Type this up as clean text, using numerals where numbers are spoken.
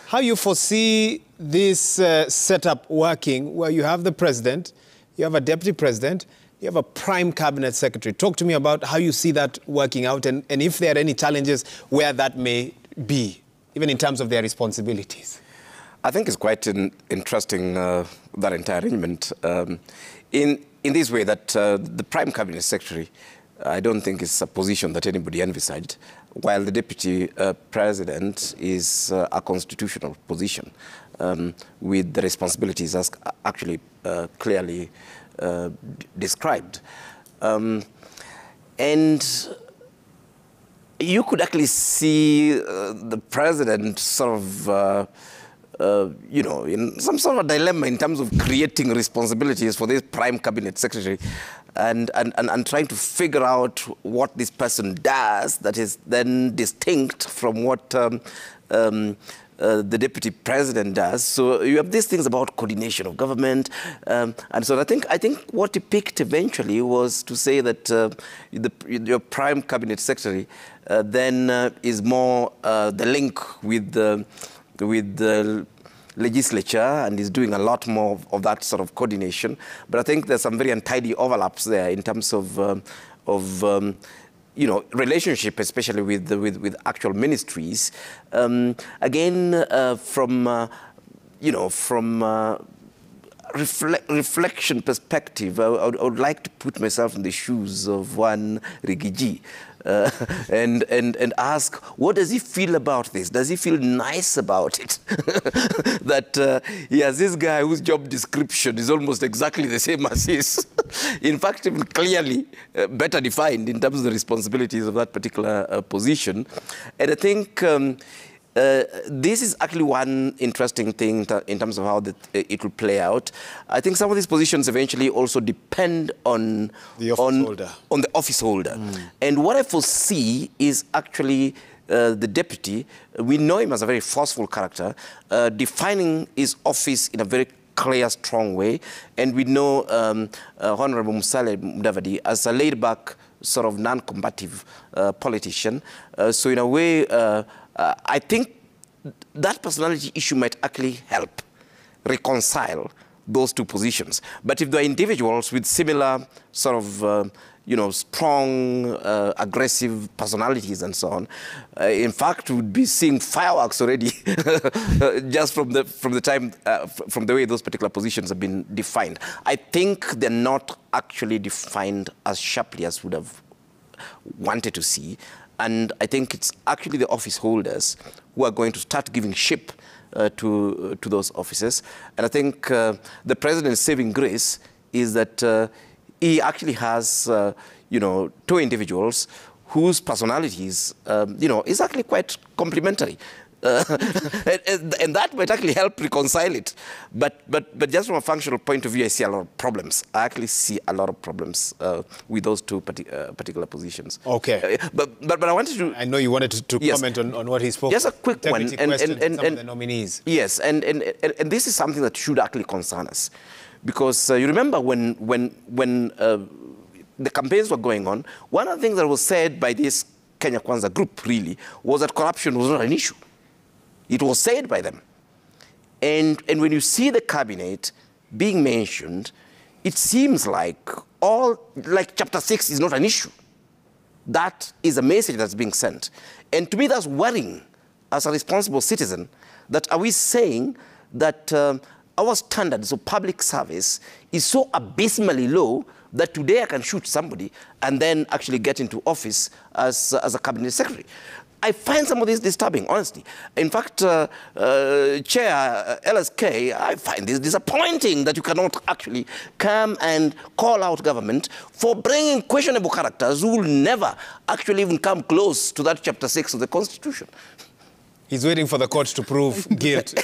how you foresee this setup working, where you have the president, you have a deputy president, you have a prime cabinet secretary. Talk to me about how you see that working out, and if there are any challenges where that may be, even in terms of their responsibilities. I think it's quite interesting, that entire arrangement, in this way that the prime cabinet secretary, I don't think is a position that anybody envisaged, while the deputy president is a constitutional position with the responsibilities as actually clearly described. And you could actually see the president sort of you know, in some sort of a dilemma in terms of creating responsibilities for this prime cabinet secretary and trying to figure out what this person does that is then distinct from what the deputy president does. So you have these things about coordination of government, and so I think what he picked eventually was to say that your prime cabinet secretary then is more the link with the legislature and is doing a lot more of that sort of coordination. But I think there's some very untidy overlaps there in terms of you know, relationship, especially with actual ministries. Again, from you know, from reflection perspective, I would like to put myself in the shoes of one Rigiji and ask, what does he feel about this? Does he feel nice about it? That he has this guy whose job description is almost exactly the same as his. In fact, even clearly better defined in terms of the responsibilities of that particular position. And I think this is actually one interesting thing in terms of how it will play out. I think some of these positions eventually also depend on the office holder. And what I foresee is actually the deputy. We know him as a very forceful character, defining his office in a very clear, strong way. And we know Honorable Musalia Mudavadi as a laid-back, sort of non-combative politician. So in a way, I think that personality issue might actually help reconcile those two positions. But if there are individuals with similar sort of, you know, strong, aggressive personalities and so on, in fact, we would be seeing fireworks already just from the way those particular positions have been defined. I think they're not actually defined as sharply as would have wanted to see. And I think it's actually the office holders who are going to start giving shape to those offices. And I think the president's saving grace is that he actually has, you know, two individuals whose personalities, you know, is actually quite complementary. And that might actually help reconcile it. But just from a functional point of view, I see a lot of problems. I actually see a lot of problems with those two particular positions. Okay. But I wanted to... I know you wanted to yes, comment on what he spoke. Just a quick one. And some of the nominees. Yes, and this is something that should actually concern us. Because you remember when the campaigns were going on, one of the things that was said by this Kenya Kwanza group, really, was that corruption was not an issue. It was said by them. And when you see the cabinet being mentioned, it seems like Chapter 6 is not an issue. That is a message that's being sent. And to me, that's worrying as a responsible citizen, that are we saying that our standards of public service is so abysmally low that today I can shoot somebody and then actually get into office as a cabinet secretary. I find some of this disturbing, honestly. In fact, Chair LSK, I find this disappointing that you cannot actually come and call out government for bringing questionable characters who will never actually even come close to that Chapter 6 of the Constitution. He's waiting for the court to prove guilt.